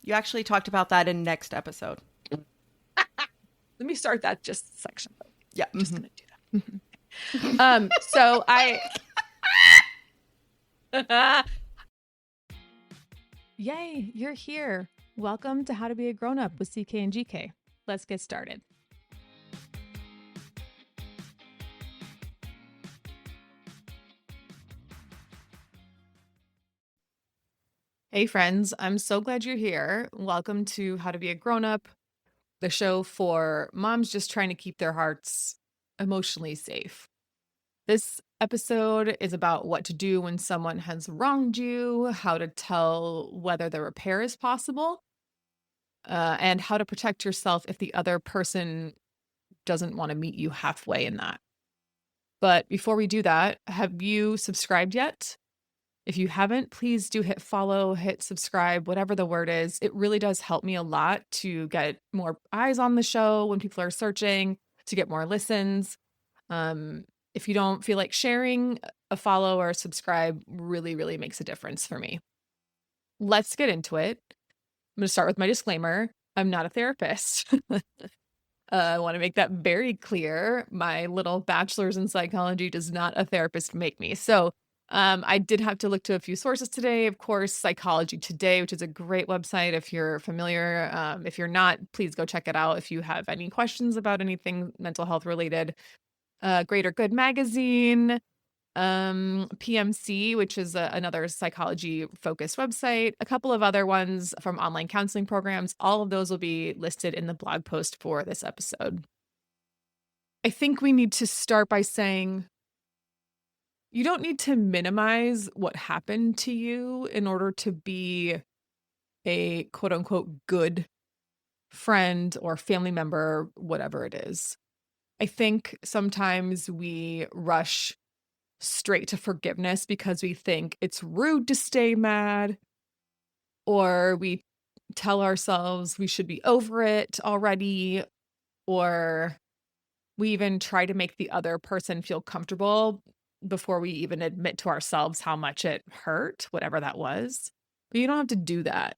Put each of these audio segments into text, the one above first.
You actually talked about that in next episode. Let me start that just section. Yeah. Just gonna do that. So I Yay, you're here. Welcome to How to Be a Grown Up with CK and GK. Let's get started. Hey friends, I'm so glad you're here. Welcome to How to Be a Grown Up, the show for moms just trying to keep their hearts emotionally safe. This episode is about what to do when someone has wronged you, how to tell whether the repair is possible, and how to protect yourself if the other person doesn't want to meet you halfway in that. But before we do that, have you subscribed yet? If you haven't, please do hit follow, hit subscribe, whatever the word is. It really does help me a lot to get more eyes on the show when people are searching, to get more listens. If you don't feel like sharing, a follow or a subscribe really, really makes a difference for me. Let's get into it. I'm going to start with my disclaimer. I'm not a therapist. I want to make that very clear. My little bachelor's in psychology does not a therapist make me. So I did have to look to a few sources today. Of course, Psychology Today, which is a great website if you're familiar. If you're not, please go check it out if you have any questions about anything mental health related. Greater Good Magazine, PMC, which is another psychology focused website, a couple of other ones from online counseling programs. All of those will be listed in the blog post for this episode. I think we need to start by saying you don't need to minimize what happened to you in order to be a quote unquote good friend or family member, whatever it is. I think sometimes we rush straight to forgiveness because we think it's rude to stay mad, or we tell ourselves we should be over it already, or we even try to make the other person feel comfortable before we even admit to ourselves how much it hurt, whatever that was. But you don't have to do that,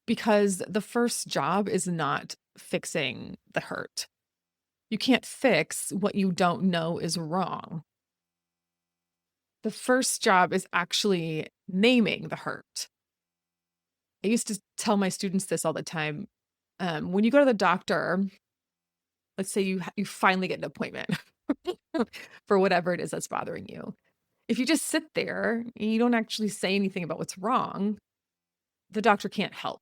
because the first job is not fixing the hurt. You can't fix what you don't know is wrong. The first job is actually naming the hurt. I used to tell my students this all the time. When you go to the doctor, let's say you finally get an appointment for whatever it is that's bothering you. If you just sit there and you don't actually say anything about what's wrong, the doctor can't help.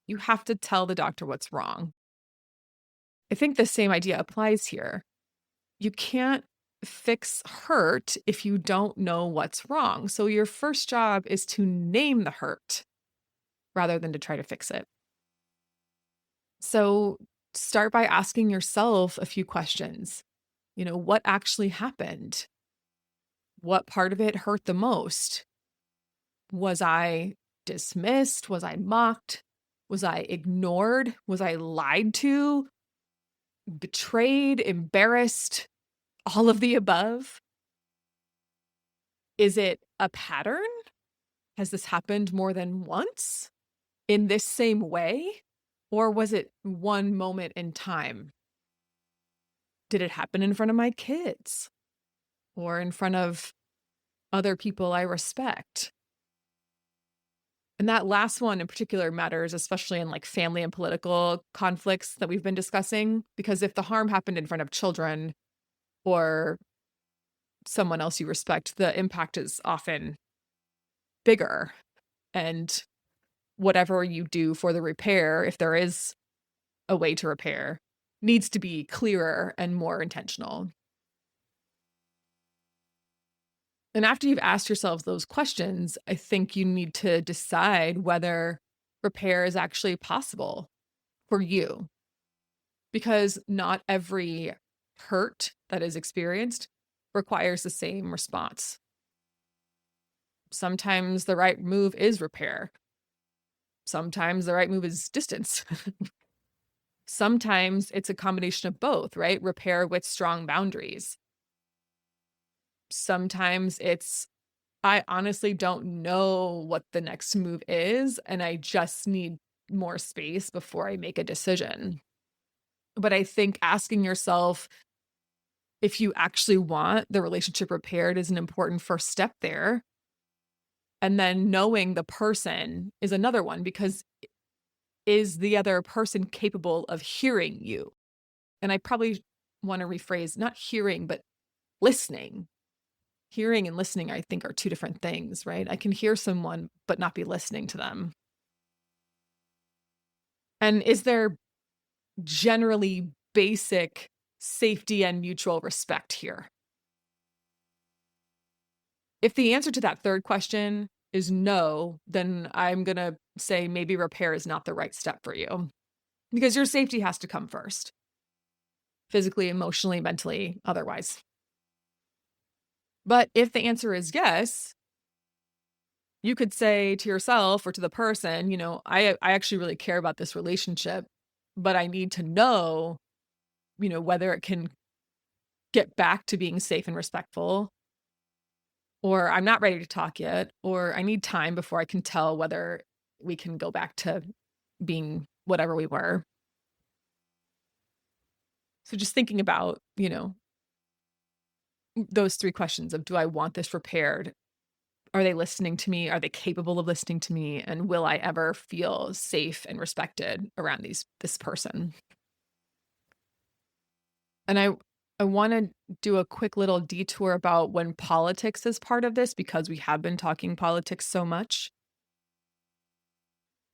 You have to tell the doctor what's wrong. I think the same idea applies here. You can't fix hurt if you don't know what's wrong. So your first job is to name the hurt rather than to try to fix it. So start by asking yourself a few questions. What actually happened? What part of it hurt the most? Was I dismissed? Was I mocked? Was I ignored? Was I lied to? Betrayed? Embarrassed? All of the above? Is it a pattern? Has this happened more than once in this same way? Or was it one moment in time? Did it happen in front of my kids or in front of other people I respect? And that last one in particular matters, especially in like family and political conflicts that we've been discussing, because if the harm happened in front of children or someone else you respect, the impact is often bigger. And whatever you do for the repair, if there is a way to repair, needs to be clearer and more intentional. And after you've asked yourselves those questions, I think you need to decide whether repair is actually possible for you. Because not every hurt that is experienced requires the same response. Sometimes the right move is repair. Sometimes the right move is distance. Sometimes it's a combination of both, right? Repair with strong boundaries. Sometimes it's, I honestly don't know what the next move is, and I just need more space before I make a decision. But I think asking yourself if you actually want the relationship repaired is an important first step there. And then knowing the person is another one, because is the other person capable of hearing you? And I probably want to rephrase, not hearing, but listening. Hearing and listening, I think, are two different things, right? I can hear someone, but not be listening to them. And is there generally basic safety and mutual respect here? If the answer to that third question is no, then I'm going to say maybe repair is not the right step for you, because your safety has to come first, physically, emotionally, mentally, otherwise. But if the answer is yes, you could say to yourself or to the person, I actually really care about this relationship, but I need to know, whether it can get back to being safe and respectful, or I'm not ready to talk yet, or I need time before I can tell whether we can go back to being whatever we were. So just thinking about, those three questions of, do I want this repaired? Are they listening to me? Are they capable of listening to me? And will I ever feel safe and respected around this person? And I want to do a quick little detour about when politics is part of this, because we have been talking politics so much.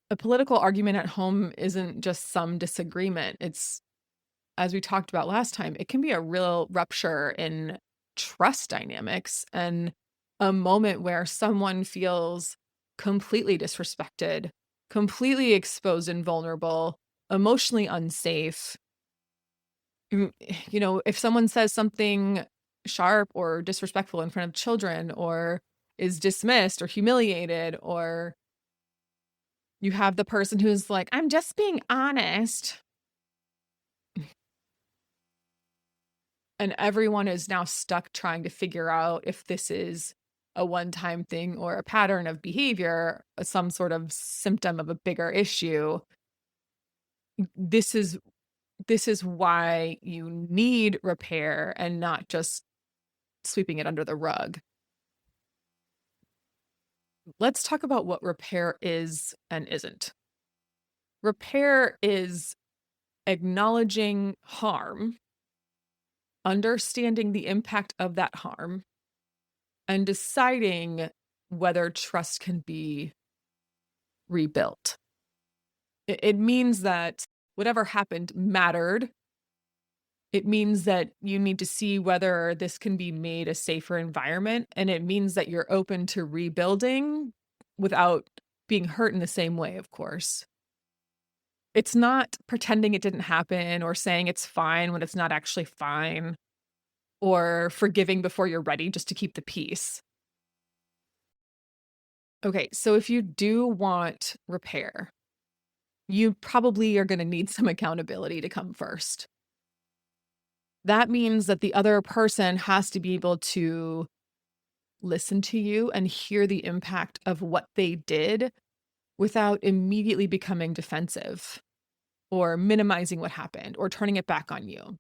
A political argument at home isn't just some disagreement. It's, as we talked about last time, it can be a real rupture in trust dynamics, and a moment where someone feels completely disrespected, completely exposed and vulnerable, emotionally unsafe. If someone says something sharp or disrespectful in front of children, or is dismissed or humiliated, or you have the person who's like, I'm just being honest, and everyone is now stuck trying to figure out if this is a one-time thing or a pattern of behavior, some sort of symptom of a bigger issue. This is why you need repair, and not just sweeping it under the rug. Let's talk about what repair is and isn't. Repair is acknowledging harm, understanding the impact of that harm, and deciding whether trust can be rebuilt. It means that whatever happened mattered. It means that you need to see whether this can be made a safer environment. And it means that you're open to rebuilding without being hurt in the same way, of course. It's not pretending it didn't happen, or saying it's fine when it's not actually fine, or forgiving before you're ready just to keep the peace. Okay, so if you do want repair, you probably are going to need some accountability to come first. That means that the other person has to be able to listen to you and hear the impact of what they did without immediately becoming defensive or minimizing what happened or turning it back on you.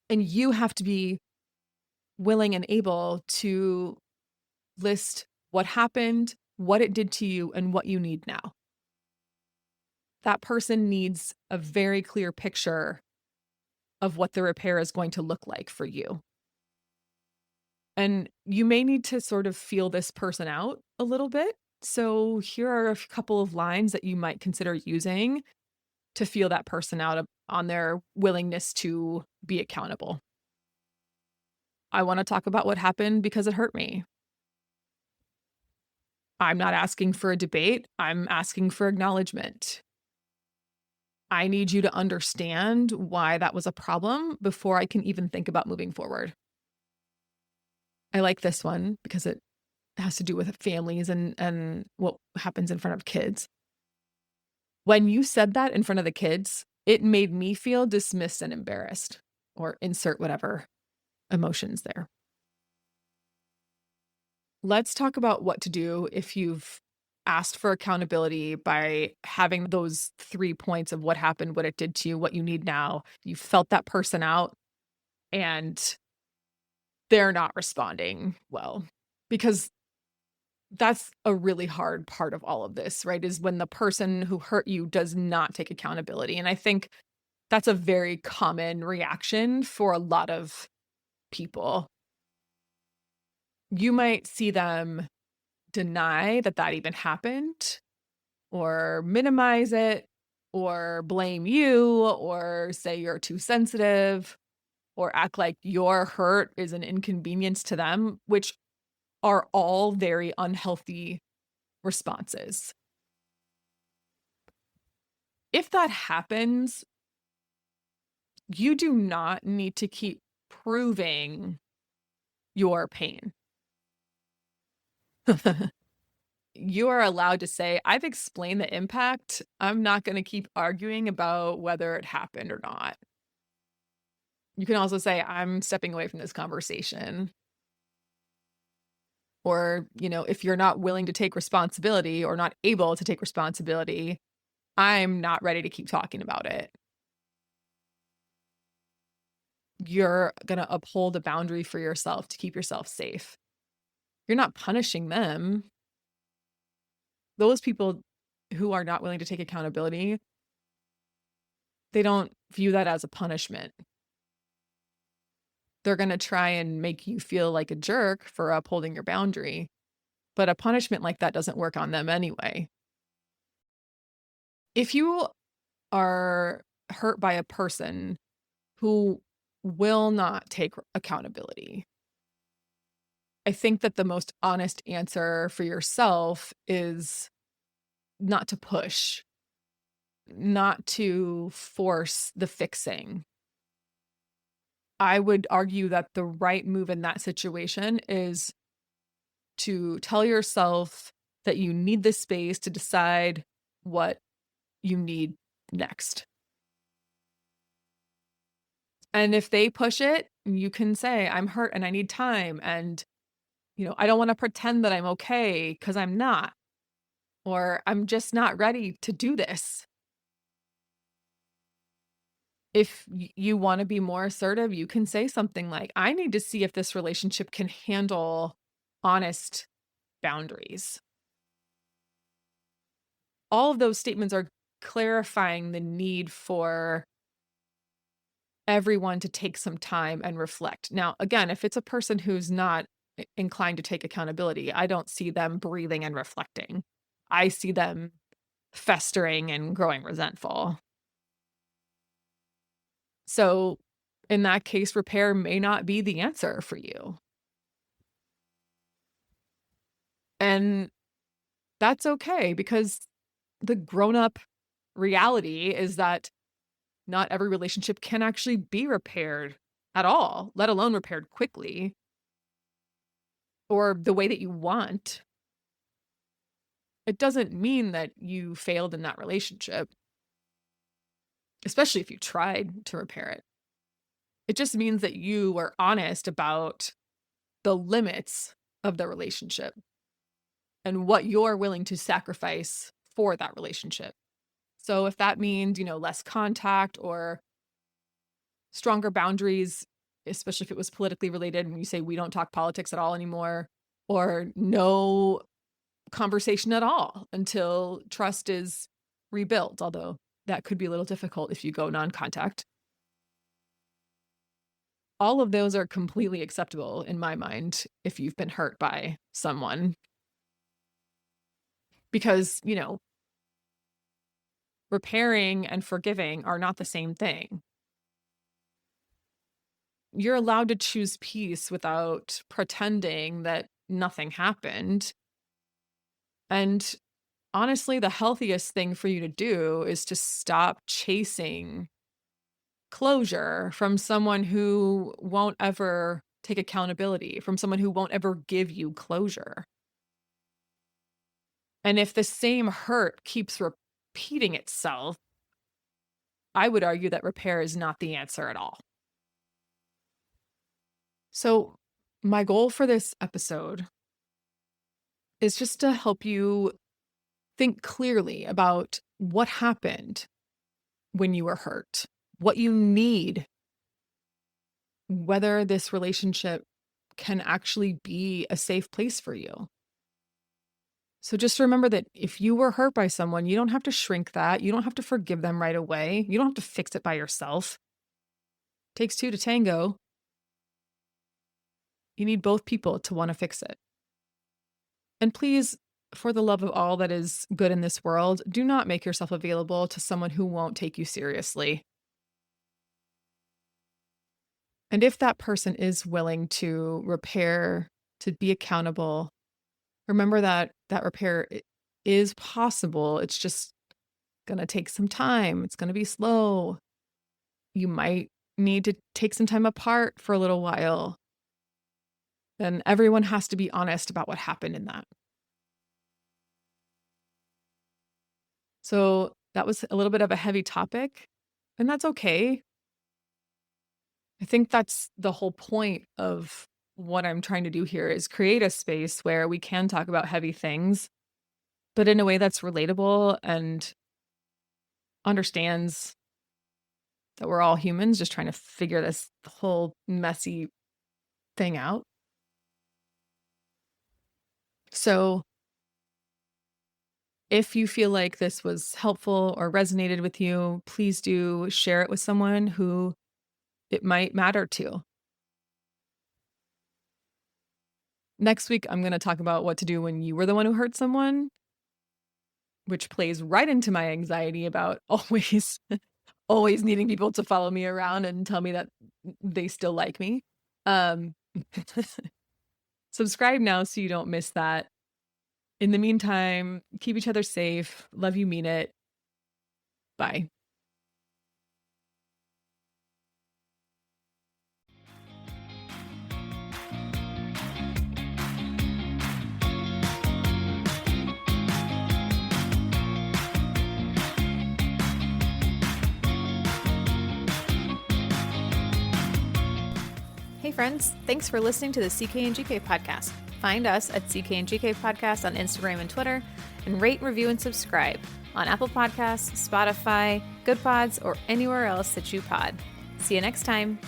And you have to be willing and able to list what happened, what it did to you, and what you need now. That person needs a very clear picture of what the repair is going to look like for you. And you may need to sort of feel this person out a little bit. So here are a couple of lines that you might consider using to feel that person out on their willingness to be accountable. I want to talk about what happened because it hurt me. I'm not asking for a debate. I'm asking for acknowledgement. I need you to understand why that was a problem before I can even think about moving forward. I like this one because it has to do with families and what happens in front of kids. When you said that in front of the kids, it made me feel dismissed and embarrassed, or insert whatever emotions there. Let's talk about what to do if you've asked for accountability by having those 3 points of what happened, what it did to you, what you need now. You felt that person out and they're not responding well. Because that's a really hard part of all of this, right? Is when the person who hurt you does not take accountability. And I think that's a very common reaction for a lot of people. You might see them deny that that even happened, or minimize it, or blame you, or say you're too sensitive, or act like your hurt is an inconvenience to them, which are all very unhealthy responses. If that happens, you do not need to keep proving your pain. You are allowed to say, I've explained the impact. I'm not going to keep arguing about whether it happened or not. You can also say, I'm stepping away from this conversation. Or, if you're not willing to take responsibility or not able to take responsibility, I'm not ready to keep talking about it. You're going to uphold a boundary for yourself to keep yourself safe. You're not punishing them. Those people who are not willing to take accountability, they don't view that as a punishment. They're going to try and make you feel like a jerk for upholding your boundary. But a punishment like that doesn't work on them anyway. If you are hurt by a person who will not take accountability, I think that the most honest answer for yourself is not to push, not to force the fixing. I would argue that the right move in that situation is to tell yourself that you need this space to decide what you need next. And if they push it, you can say, I'm hurt and I need time. And, I don't want to pretend that I'm okay because I'm not, or I'm just not ready to do this. If you want to be more assertive, you can say something like, I need to see if this relationship can handle honest boundaries. All of those statements are clarifying the need for everyone to take some time and reflect. Now, again, if it's a person who's not inclined to take accountability, I don't see them breathing and reflecting. I see them festering and growing resentful. So in that case, repair may not be the answer for you. And that's okay, because the grown-up reality is that not every relationship can actually be repaired at all, let alone repaired quickly or the way that you want. It doesn't mean that you failed in that relationship, especially if you tried to repair it. It just means that you were honest about the limits of the relationship and what you're willing to sacrifice for that relationship. So if that means, less contact or stronger boundaries, especially if it was politically related and you say we don't talk politics at all anymore, or no conversation at all until trust is rebuilt, although that could be a little difficult if you go non-contact. All of those are completely acceptable in my mind if you've been hurt by someone. Because, repairing and forgiving are not the same thing. You're allowed to choose peace without pretending that nothing happened. And honestly, the healthiest thing for you to do is to stop chasing closure from someone who won't ever take accountability, from someone who won't ever give you closure. And if the same hurt keeps repeating itself, I would argue that repair is not the answer at all. So, my goal for this episode is just to help you Think clearly about what happened when you were hurt, what you need, whether this relationship can actually be a safe place for you. So just remember that if you were hurt by someone, you don't have to shrink that. You don't have to forgive them right away. You don't have to fix it by yourself. It takes two to tango. You need both people to want to fix it. And please, for the love of all that is good in this world, do not make yourself available to someone who won't take you seriously. And if that person is willing to repair, to be accountable, remember that that repair is possible. It's just going to take some time. It's going to be slow. You might need to take some time apart for a little while. Then everyone has to be honest about what happened in that. So that was a little bit of a heavy topic, and that's okay. I think that's the whole point of what I'm trying to do here is create a space where we can talk about heavy things, but in a way that's relatable and understands that we're all humans just trying to figure this whole messy thing out. So if you feel like this was helpful or resonated with you, please do share it with someone who it might matter to. Next week, I'm going to talk about what to do when you were the one who hurt someone, which plays right into my anxiety about always needing people to follow me around and tell me that they still like me. Subscribe now so you don't miss that. In the meantime, keep each other safe. Love you, mean it. Bye. Hey friends, thanks for listening to the CK and GK podcast. Find us at CK and GK podcast on Instagram and Twitter, and rate, review, and subscribe on Apple Podcasts, Spotify, Good Pods, or anywhere else that you pod. See you next time.